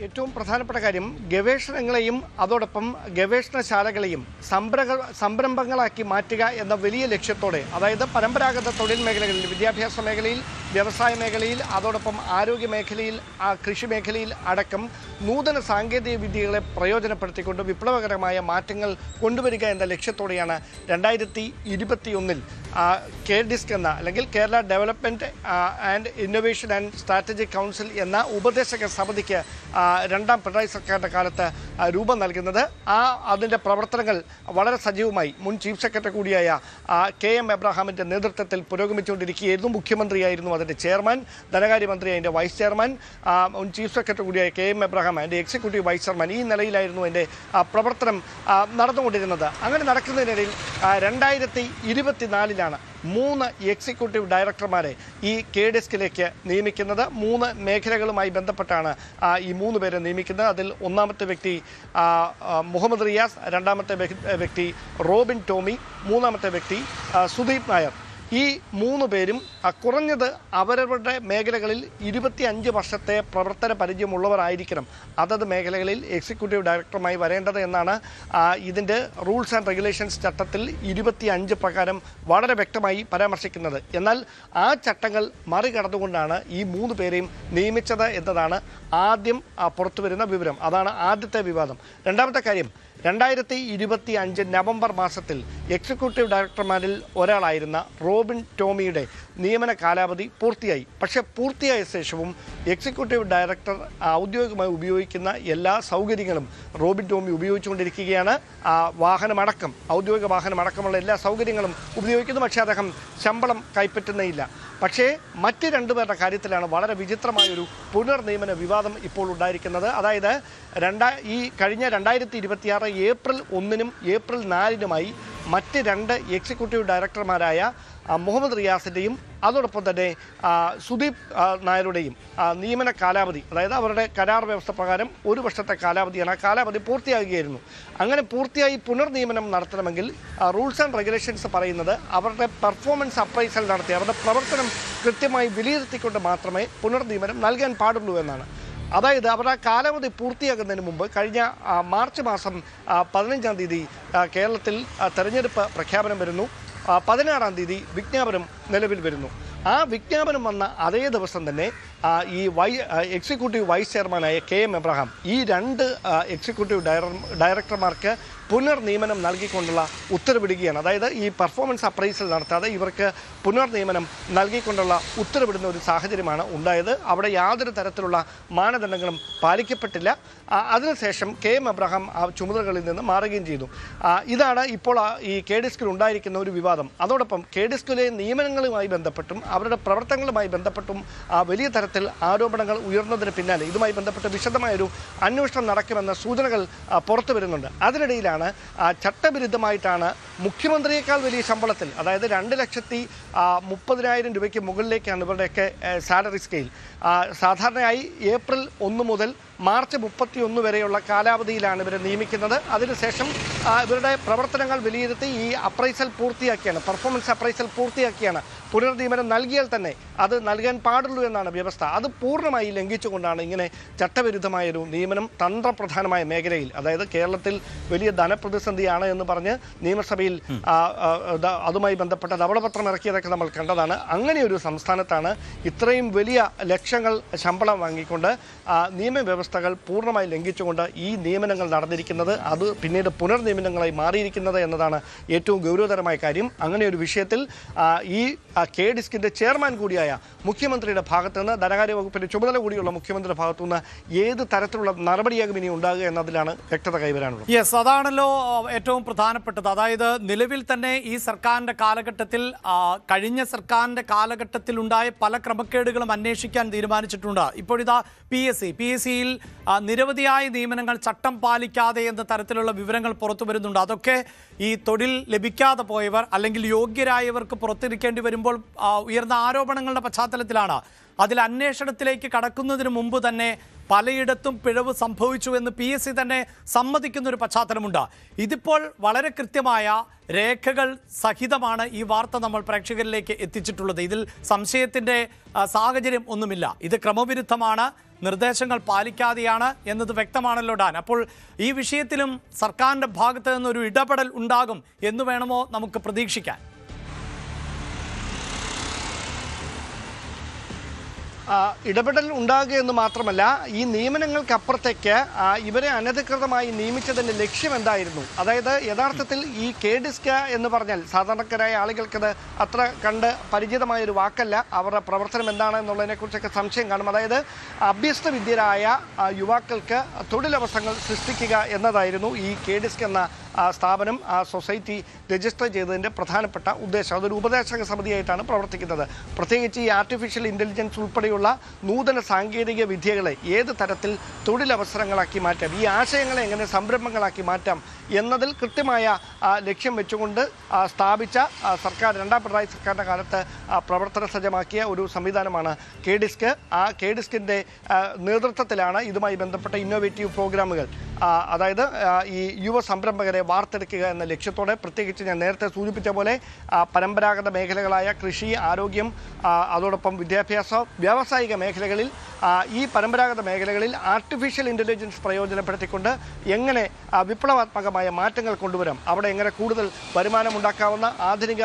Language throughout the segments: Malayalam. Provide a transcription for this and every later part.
ഏറ്റവും പ്രധാനപ്പെട്ട കാര്യം ഗവേഷണങ്ങളെയും അതോടൊപ്പം ഗവേഷണശാലകളെയും സംരംഭങ്ങളാക്കി മാറ്റുക എന്ന വലിയ ലക്ഷ്യത്തോടെ, അതായത് പരമ്പരാഗത തൊഴിൽ മേഖലകളിൽ, വിദ്യാഭ്യാസ മേഖലയിൽ, വ്യവസായ മേഖലയിൽ, അതോടൊപ്പം ആരോഗ്യ മേഖലയിൽ, കൃഷി മേഖലയിൽ അടക്കം നൂതന സാങ്കേതിക വിദ്യകളെ പ്രയോജനപ്പെടുത്തിക്കൊണ്ട് വിപ്ലവകരമായ മാറ്റങ്ങൾ കൊണ്ടുവരിക എന്ന ലക്ഷ്യത്തോടെയാണ് 2021 KDISC എന്ന, അല്ലെങ്കിൽ Kerala development and innovation and strategic council എന്ന ഉപദേശക സമിതിക്ക് രണ്ടാം പിണറായി സർക്കാരിൻ്റെ കാലത്ത് രൂപം നൽകുന്നത്. അതിൻ്റെ പ്രവർത്തനങ്ങൾ വളരെ സജീവമായി മുൻ ചീഫ് സെക്രട്ടറി കൂടിയായ KM എബ്രഹാമിൻ്റെ നേതൃത്വത്തിൽ പുരോഗമിച്ചുകൊണ്ടിരിക്കുകയായിരുന്നു. മുഖ്യമന്ത്രിയായിരുന്നു അതിൻ്റെ ചെയർമാൻ, ധനകാര്യമന്ത്രി അതിൻ്റെ വൈസ് ചെയർമാൻ, മുൻ ചീഫ് സെക്രട്ടറി കൂടിയായ KM എബ്രഹാം അതിൻ്റെ എക്സിക്യൂട്ടീവ് വൈസ് ചെയർമാൻ. ഈ നിലയിലായിരുന്നു അതിൻ്റെ പ്രവർത്തനം നടന്നുകൊണ്ടിരുന്നത്. അങ്ങനെ നടക്കുന്നതിനിടയിൽ 2024 3 എക്സിക്യൂട്ടീവ് ഡയറക്ടർമാരെ ഈ KDISC-ലേക്ക് നിയമിക്കുന്നത്. 3 മേഖലകളുമായി ബന്ധപ്പെട്ടാണ് ഈ 3 പേരെ നിയമിക്കുന്നത്. അതിൽ ഒന്നാമത്തെ വ്യക്തി മുഹമ്മദ് റിയാസ്, രണ്ടാമത്തെ വ്യക്തി റോബിൻ ടോമി, മൂന്നാമത്തെ വ്യക്തി സുദീപ് നായർ. ഈ 3 പേരും കുറഞ്ഞത് അവരവരുടെ മേഖലകളിൽ 25 വർഷത്തെ പ്രവർത്തന പരിചയമുള്ളവരായിരിക്കണം അതത് മേഖലകളിൽ എക്സിക്യൂട്ടീവ് ഡയറക്ടറുമായി വരേണ്ടത് എന്നാണ് ഇതിൻ്റെ റൂൾസ് ആൻഡ് റെഗുലേഷൻസ് ചട്ടത്തിൽ 25 പ്രകാരം വളരെ വ്യക്തമായി പരാമർശിക്കുന്നത്. എന്നാൽ ആ ചട്ടങ്ങൾ മറികടന്നുകൊണ്ടാണ് ഈ 3 പേരെയും നിയമിച്ചത് എന്നതാണ് ആദ്യം പുറത്തുവരുന്ന വിവരം. അതാണ് ആദ്യത്തെ വിവാദം. രണ്ടാമത്തെ കാര്യം, 2025 നവംബർ മാസത്തിൽ എക്സിക്യൂട്ടീവ് ഡയറക്ടർമാരിൽ ഒരാളായിരുന്ന റോബിൻ ടോമിയുടെ നിയമന കാലാവധി പൂർത്തിയായി. പക്ഷേ പൂർത്തിയായ ശേഷവും എക്സിക്യൂട്ടീവ് ഡയറക്ടർ ഔദ്യോഗികമായി ഉപയോഗിക്കുന്ന എല്ലാ സൗകര്യങ്ങളും റോബിൻ ടോമി ഉപയോഗിച്ചുകൊണ്ടിരിക്കുകയാണ്. വാഹനമടക്കം, ഔദ്യോഗിക വാഹനമടക്കമുള്ള എല്ലാ സൗകര്യങ്ങളും ഉപയോഗിക്കുന്നു. പക്ഷേ അദ്ദേഹം ശമ്പളം കൈപ്പറ്റുന്നേയില്ല. പക്ഷേ മറ്റ് 2 പേരുടെ കാര്യത്തിലാണ് വളരെ വിചിത്രമായൊരു പുനർനിയമന വിവാദം ഇപ്പോൾ ഉണ്ടായിരിക്കുന്നത്. അതായത് ഈ കഴിഞ്ഞ 2026 ഏപ്രിൽ 1-നും ഏപ്രിൽ 4-നുമായി മറ്റ് 2 എക്സിക്യൂട്ടീവ് ഡയറക്ടർമാരായ മുഹമ്മദ് റിയാസിൻ്റെയും അതോടൊപ്പം തന്നെ സുദീപ് നായരുടെയും നിയമന കാലാവധി, അതായത് അവരുടെ കരാർ വ്യവസ്ഥ പ്രകാരം 1 വർഷത്തെ കാലാവധിയാണ്. ആ കാലാവധി പൂർത്തിയാകുകയായിരുന്നു. അങ്ങനെ പൂർത്തിയായി പുനർനിയമനം നടത്തണമെങ്കിൽ റൂൾസ് ആൻഡ് റെഗുലേഷൻസ് പറയുന്നത് അവരുടെ പെർഫോമൻസ് അപ്രൈസൽ നടത്തി അവരുടെ പ്രവർത്തനം കൃത്യമായി വിലയിരുത്തിക്കൊണ്ട് മാത്രമേ പുനർനിയമനം നൽകാൻ പാടുള്ളൂ എന്നാണ്. അതായത് അവരുടെ കാലാവധി പൂർത്തിയാകുന്നതിന് മുമ്പ് കഴിഞ്ഞ മാർച്ച് മാസം 15-ാം തീയതി കേരളത്തിൽ തെരഞ്ഞെടുപ്പ് പ്രഖ്യാപനം വരുന്നു. 16-ാം തീയതി വിജ്ഞാപനം നിലവിൽ വരുന്നു. ആ വിജ്ഞാപനം വന്ന അതേ ദിവസം തന്നെ ഈ എക്സിക്യൂട്ടീവ് വൈസ് ചെയർമാനായ KM എബ്രഹാം ഈ 2 എക്സിക്യൂട്ടീവ് ഡയറക്ടർമാർക്ക് പുനർനിയമനം നൽകിക്കൊണ്ടുള്ള ഉത്തരവിടുകയാണ്. അതായത് ഈ പെർഫോമൻസ് അപ്രൈസൽ നടത്താതെ ഇവർക്ക് പുനർനിയമനം നൽകിക്കൊണ്ടുള്ള ഉത്തരവിടുന്ന ഒരു സാഹചര്യമാണ് ഉണ്ടായത്. അവിടെ യാതൊരു തരത്തിലുള്ള മാനദണ്ഡങ്ങളും പാലിക്കപ്പെട്ടില്ല. അതിനുശേഷം KM എബ്രഹാം ആ ചുമതലകളിൽ നിന്ന് മാറുകയും ചെയ്തു. ഇതാണ് ഇപ്പോൾ ഈ KDISC-ൽ ഉണ്ടായിരിക്കുന്ന ഒരു വിവാദം. അതോടൊപ്പം KDISC-ലെ നിയമനങ്ങളുമായി ബന്ധപ്പെട്ടും അവരുടെ പ്രവർത്തനങ്ങളുമായി ബന്ധപ്പെട്ടും വലിയ തരത്തിൽ ആരോപണങ്ങൾ ഉയർന്നതിന് പിന്നാലെ ഇതുമായി ബന്ധപ്പെട്ട് വിശദമായൊരു അന്വേഷണം നടക്കുമെന്ന സൂചനകൾ പുറത്തു വരുന്നുണ്ട്. അതിനിടയിലാണ് ചട്ടവിരുദ്ധമായിട്ടാണ് മുഖ്യമന്ത്രിയേക്കാൾ വലിയ ശമ്പളത്തിൽ, അതായത് 2,30,000 രൂപയ്ക്ക് മുകളിലേക്കാണ് ഇവരുടെയൊക്കെ സാലറി സ്കെയിൽ. സാധാരണയായി ഏപ്രിൽ 1 മുതൽ മാർച്ച് 31 വരെയുള്ള കാലാവധിയിലാണ് ഇവരെ നിയമിക്കുന്നത്. അതിനുശേഷം ഇവരുടെ പ്രവർത്തനങ്ങൾ വിലയിരുത്തി ഈ അപ്രൈസൽ പൂർത്തിയാക്കിയാണ്, പെർഫോമൻസ് അപ്രൈസൽ പൂർത്തിയാക്കിയാണ് പുനർനിയമനം നൽകിയാൽ തന്നെ അത് നൽകാൻ പാടുള്ളൂ എന്നാണ് വ്യവസ്ഥ. അത് പൂർണ്ണമായി ലംഘിച്ചുകൊണ്ടാണ് ഇങ്ങനെ ചട്ടവിരുദ്ധമായൊരു നിയമനം തന്ത്രപ്രധാനമായ മേഖലയിൽ, അതായത് കേരളത്തിൽ വലിയ ധനപ്രതിസന്ധിയാണ് എന്ന് പറഞ്ഞ് നിയമസഭയിൽ അതുമായി ബന്ധപ്പെട്ട ധവളപത്രം ഇറക്കിയതൊക്കെ നമ്മൾ കണ്ടതാണ്. അങ്ങനെയൊരു സംസ്ഥാനത്താണ് ഇത്രയും വലിയ ലക്ഷങ്ങൾ ശമ്പളം വാങ്ങിക്കൊണ്ട് നിയമവ്യവസ്ഥകൾ പൂർണ്ണമായി ലംഘിച്ചുകൊണ്ട് ഈ നിയമനങ്ങൾ നടന്നിരിക്കുന്നത്. അത് പിന്നീട് പുനർനിയമനങ്ങളായി മാറിയിരിക്കുന്നത് എന്നതാണ് ഏറ്റവും ഗൗരവതരമായ കാര്യം. അങ്ങനെയൊരു വിഷയത്തിൽ ഈ KDISC-ന്റെ ചെയർമാൻ കൂടിയായ മുഖ്യമന്ത്രിയുടെ ഭാഗത്തു നിന്ന്, ധനകാര്യ വകുപ്പിന്റെ ചുമതല കൂടിയുള്ള മുഖ്യമന്ത്രിയുടെ ഭാഗത്തു നിന്ന് ഏത് തരത്തിലുള്ള നടപടിയാകും ഇനി ഉണ്ടാകുക എന്നതിലാണ് വ്യക്തത കൈവരാനുള്ളത്. യെസ്, അതാണല്ലോ ഏറ്റവും പ്രധാനപ്പെട്ടത്. അതായത് നിലവിൽ തന്നെ ഈ സർക്കാരിന്റെ കാലഘട്ടത്തിൽ, കഴിഞ്ഞ സർക്കാരിന്റെ കാലഘട്ടത്തിൽ ഉണ്ടായ പല ക്രമക്കേടുകളും അന്വേഷിക്കാൻ തീരുമാനിച്ചിട്ടുണ്ട്. ഇപ്പോഴിതാ PSC-യിൽ നിരവധിയായ നിയമനങ്ങൾ ചട്ടം പാലിക്കാതെ എന്ന തരത്തിലുള്ള വിവരങ്ങൾ പുറത്തു വരുന്നുണ്ട്. അതൊക്കെ ഈ തൊഴിൽ ലഭിക്കാതെ പോയവർ അല്ലെങ്കിൽ യോഗ്യരായവർക്ക് പുറത്തിരിക്കേണ്ടി വരുമ്പോൾ ഉയർന്ന ആരോപണങ്ങളുടെ പശ്ചാത്തലത്തിലാണ്. അതിൽ അന്വേഷണത്തിലേക്ക് കടക്കുന്നതിന് മുമ്പ് തന്നെ പലയിടത്തും പിഴവ് സംഭവിച്ചു എന്ന് PSC തന്നെ സമ്മതിക്കുന്നൊരു പശ്ചാത്തലമുണ്ട്. ഇതിപ്പോൾ വളരെ കൃത്യമായ രേഖകൾ സഹിതമാണ് ഈ വാർത്ത നമ്മൾ പ്രേക്ഷകരിലേക്ക് എത്തിച്ചിട്ടുള്ളത്. ഇതിൽ സംശയത്തിൻ്റെ സാഹചര്യം ഒന്നുമില്ല. ഇത് ക്രമവിരുദ്ധമാണ്, നിർദ്ദേശങ്ങൾ പാലിക്കാതെയാണ് എന്നത് വ്യക്തമാണല്ലോ ഡാൻ. അപ്പോൾ ഈ വിഷയത്തിലും സർക്കാരിൻ്റെ ഭാഗത്ത് നിന്നൊരു ഇടപെടൽ ഉണ്ടാകും എന്ന് വേണമോ നമുക്ക് പ്രതീക്ഷിക്കാൻ? ഇടപെടൽ ഉണ്ടാകുക എന്ന് മാത്രമല്ല, ഈ നിയമനങ്ങൾക്കപ്പുറത്തേക്ക് ഇവരെ അനധികൃതമായി നിയമിച്ചതിൻ്റെ ലക്ഷ്യം എന്തായിരുന്നു? അതായത് യഥാർത്ഥത്തിൽ ഈ KDISC എന്ന് പറഞ്ഞാൽ സാധാരണക്കാരായ ആളുകൾക്കത് അത്ര കണ്ട് പരിചിതമായൊരു വാക്കല്ല. അവരുടെ പ്രവർത്തനം എന്താണ് എന്നുള്ളതിനെക്കുറിച്ചൊക്കെ സംശയം കാണും. അതായത് അഭ്യസ്ത വിദ്യരായ യുവാക്കൾക്ക് തൊഴിലവസരങ്ങൾ സൃഷ്ടിക്കുക എന്നതായിരുന്നു ഈ KDISC എന്ന സ്ഥാപനം സൊസൈറ്റി രജിസ്റ്റർ ചെയ്തതിൻ്റെ പ്രധാനപ്പെട്ട ഉദ്ദേശം. അതൊരു ഉപദേശക സമിതിയായിട്ടാണ് പ്രവർത്തിക്കുന്നത്. പ്രത്യേകിച്ച് ഈ ആർട്ടിഫിഷ്യൽ ഇൻ്റലിജൻസ് ഉൾപ്പെടെയുള്ള നൂതന സാങ്കേതിക വിദ്യകളെ ഏത് തരത്തിൽ തൊഴിലവസരങ്ങളാക്കി മാറ്റാം, ഈ ആശയങ്ങളെ എങ്ങനെ സംരംഭങ്ങളാക്കി മാറ്റാം എന്നതിൽ കൃത്യമായ ലക്ഷ്യം വെച്ചുകൊണ്ട് സ്ഥാപിച്ച സർക്കാർ, രണ്ടാം പിണറായി സർക്കാരിൻ്റെ കാലത്ത് പ്രവർത്തന സജ്ജമാക്കിയ ഒരു സംവിധാനമാണ് KDISC. ആ KDISC-ൻ്റെ നേതൃത്വത്തിലാണ് ഇതുമായി ബന്ധപ്പെട്ട ഇന്നോവേറ്റീവ് പ്രോഗ്രാമുകൾ, അതായത് ഈ യുവ സംരംഭകരെ വാർത്തെടുക്കുക എന്ന ലക്ഷ്യത്തോടെ, പ്രത്യേകിച്ച് ഞാൻ നേരത്തെ സൂചിപ്പിച്ച പോലെ പരമ്പരാഗത മേഖലകളായ കൃഷി, ആരോഗ്യം, അതോടൊപ്പം വിദ്യാഭ്യാസ, വ്യാവസായിക മേഖലകളിൽ ഈ പരമ്പരാഗത മേഖലകളിൽ ആർട്ടിഫിഷ്യൽ ഇൻ്റലിജൻസ് പ്രയോജനപ്പെടുത്തിക്കൊണ്ട് എങ്ങനെ വിപ്ലവാത്മകമായ മാറ്റങ്ങൾ കൊണ്ടുവരാം, അവിടെ എങ്ങനെ കൂടുതൽ വരുമാനമുണ്ടാക്കാവുന്ന ആധുനിക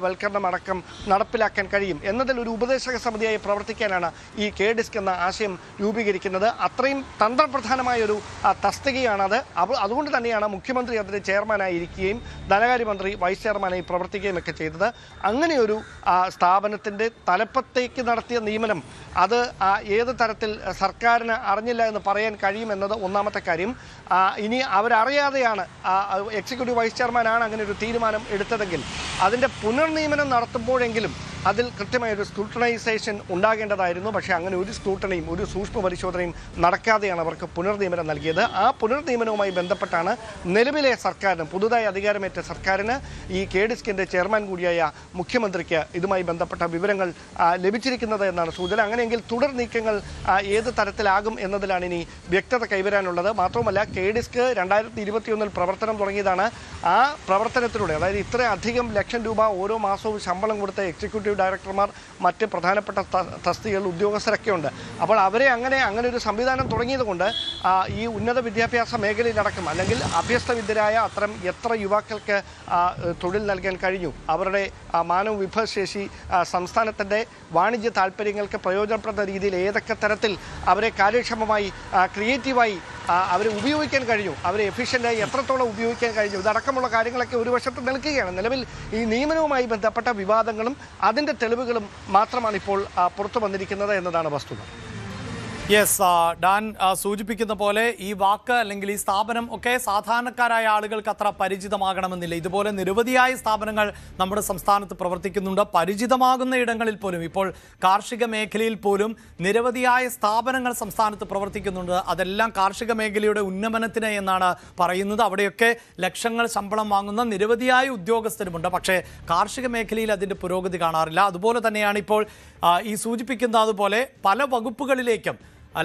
വൽക്കരണം അടക്കം നടപ്പിലാക്കാൻ കഴിയും എന്നതിൽ ഒരു ഉപദേശക സമിതിയായി പ്രവർത്തിക്കാനാണ് ഈ KDISC എന്ന ആശയം രൂപീകരിക്കുന്നത്. അത്രയും തന്ത്രപ്രധാനമായൊരു തസ്തികയാണത്. അതുകൊണ്ട് തന്നെയാണ് മുഖ്യമന്ത്രി അതിന് ചെയർമാനായിരിക്കുകയും ധനകാര്യമന്ത്രി വൈസ് ചെയർമാനായി പ്രവർത്തിക്കുകയും ഒക്കെ ചെയ്തത്. അങ്ങനെയൊരു സ്ഥാപനത്തിൻ്റെ തലപ്പത്തേക്ക് നടത്തിയ നിയമനം അത് ഏത് തരത്തിൽ സർക്കാരിന് അറിഞ്ഞില്ല എന്ന് പറയാൻ കഴിയുമെന്നത് ഒന്നാമത്തെ കാര്യം. ഇനി അവരറിയാതെയാണ് എക്സിക്യൂട്ടീവ് വൈസ് ചെയർമാനാണ് അങ്ങനെ ഒരു തീരുമാനം എടുത്തതെങ്കിൽ അതിൻ്റെ പുനർനിയമനം നടത്തുമ്പോഴെങ്കിലും അതിൽ കൃത്യമായൊരു സ്ക്രൂട്ടനൈസേഷൻ ഉണ്ടാകേണ്ടതായിരുന്നു. പക്ഷേ അങ്ങനെ ഒരു സ്ക്രൂട്ടണിയും ഒരു സൂക്ഷ്മ പരിശോധനയും നടക്കാതെയാണ് അവർക്ക് പുനർനിയമനം നൽകിയത്. ആ പുനർനിയമനവുമായി ബന്ധപ്പെട്ടാണ് നിലവിലെ സർക്കാരിന്, പുതുതായി അധികാരമേറ്റ സർക്കാരിന്, ഈ KDISC-ൻ്റെ ചെയർമാൻ കൂടിയായ മുഖ്യമന്ത്രിക്ക് ഇതുമായി ബന്ധപ്പെട്ട വിവരങ്ങൾ ലഭിച്ചിരിക്കുന്നത് എന്നാണ് സൂചന. അങ്ങനെയെങ്കിൽ തുടർ നീക്കങ്ങൾ ഏത് തരത്തിലാകും എന്നതിലാണ് ഇനി വ്യക്തത കൈവരാനുള്ളത്. മാത്രവുമല്ല, KDISC 2021 പ്രവർത്തനം തുടങ്ങിയതാണ്. ആ പ്രവർത്തനത്തിലൂടെ, അതായത് ഇത്രയധികം ലക്ഷം രൂപ ഓരോ മാസവും ശമ്പളം കൊടുത്ത എക്സിക്യൂട്ടീവ് ഡയറക്ടർമാർ, മറ്റ് പ്രധാനപ്പെട്ട തസ്തികകൾ, ഉദ്യോഗസ്ഥരൊക്കെ ഉണ്ട്. അപ്പോൾ അവരെ അങ്ങനെ ഒരു സംവിധാനം തുടങ്ങിയത് കൊണ്ട് ഈ ഉന്നത വിദ്യാഭ്യാസ മേഖലയിലടക്കം, അല്ലെങ്കിൽ അഭ്യസ്ത വിദ്യരായ അത്തരം എത്ര യുവാക്കൾക്ക് തൊഴിൽ നൽകാൻ കഴിഞ്ഞു, അവരുടെ മാനവ വിഭവശേഷി സംസ്ഥാനത്തിൻ്റെ വാണിജ്യ താല്പര്യങ്ങൾക്ക് പ്രയോജനപ്പെടുന്ന രീതിയിൽ ഏതൊക്കെ തരത്തിൽ അവരെ കാര്യക്ഷമമായി, ക്രിയേറ്റീവായി അവരെ ഉപയോഗിക്കാൻ കഴിഞ്ഞു, അവരെ എഫിഷ്യൻ്റായി എത്രത്തോളം ഉപയോഗിക്കാൻ കഴിഞ്ഞു, ഇതടക്കമുള്ള കാര്യങ്ങളൊക്കെ ഒരു വശത്ത് നിൽക്കുകയാണ്. നിലവിൽ ഈ നിയമനവുമായി ബന്ധപ്പെട്ട വിവാദങ്ങളും അതിൻ്റെ തെളിവുകളും മാത്രമാണ് ഇപ്പോൾ പുറത്തു വന്നിരിക്കുന്നത് എന്നതാണ് വസ്തുത. യെസ്, ഡാൻ സൂചിപ്പിക്കുന്ന പോലെ ഈ വാക്ക് അല്ലെങ്കിൽ ഈ സ്ഥാപനം ഒക്കെ സാധാരണക്കാരായ ആളുകൾക്ക് അത്ര പരിചിതമാകണമെന്നില്ല. ഇതുപോലെ നിരവധിയായ സ്ഥാപനങ്ങൾ നമ്മുടെ സംസ്ഥാനത്ത് പ്രവർത്തിക്കുന്നുണ്ട്. പരിചിതമാകുന്ന ഇടങ്ങളിൽ പോലും, ഇപ്പോൾ കാർഷിക മേഖലയിൽ പോലും നിരവധിയായ സ്ഥാപനങ്ങൾ സംസ്ഥാനത്ത് പ്രവർത്തിക്കുന്നുണ്ട്. അതെല്ലാം കാർഷിക മേഖലയുടെ ഉന്നമനത്തിന് എന്നാണ് പറയുന്നത്. അവിടെയൊക്കെ ലക്ഷങ്ങൾ ശമ്പളം വാങ്ങുന്ന നിരവധിയായ ഉദ്യോഗസ്ഥരുമുണ്ട്. പക്ഷേ കാർഷിക മേഖലയിൽ അതിൻ്റെ പുരോഗതി കാണാറില്ല. അതുപോലെ തന്നെയാണ് ഇപ്പോൾ ഈ സൂചിപ്പിക്കുന്ന അതുപോലെ പല വകുപ്പുകളിലേക്കും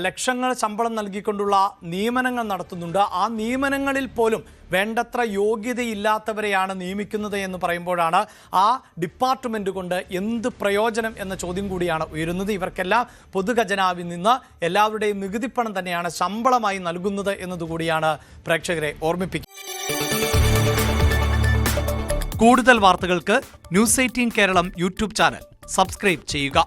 ലക്ഷങ്ങൾ ശമ്പളം നൽകിക്കൊണ്ടുള്ള നിയമനങ്ങൾ നടത്തുന്നുണ്ട്. ആ നിയമനങ്ങളിൽ പോലും വേണ്ടത്ര യോഗ്യതയില്ലാത്തവരെയാണ് നിയമിക്കുന്നത് എന്ന് പറയുമ്പോഴാണ് ആ ഡിപ്പാർട്ട്മെൻറ്റ് കൊണ്ട് എന്ത് പ്രയോജനം എന്ന ചോദ്യം കൂടിയാണ് ഉയരുന്നത്. ഇവർക്കെല്ലാം പൊതുഖജനാവിൽ നിന്ന് എല്ലാവരുടെയും നികുതിപ്പണം തന്നെയാണ് ശമ്പളമായി നൽകുന്നത് എന്നതുകൂടിയാണ് പ്രേക്ഷകരെ ഓർമ്മിപ്പിക്കുന്നത്. കൂടുതൽ വാർത്തകൾക്ക് News 18 Keralam YouTube channel subscribe ചെയ്യുക.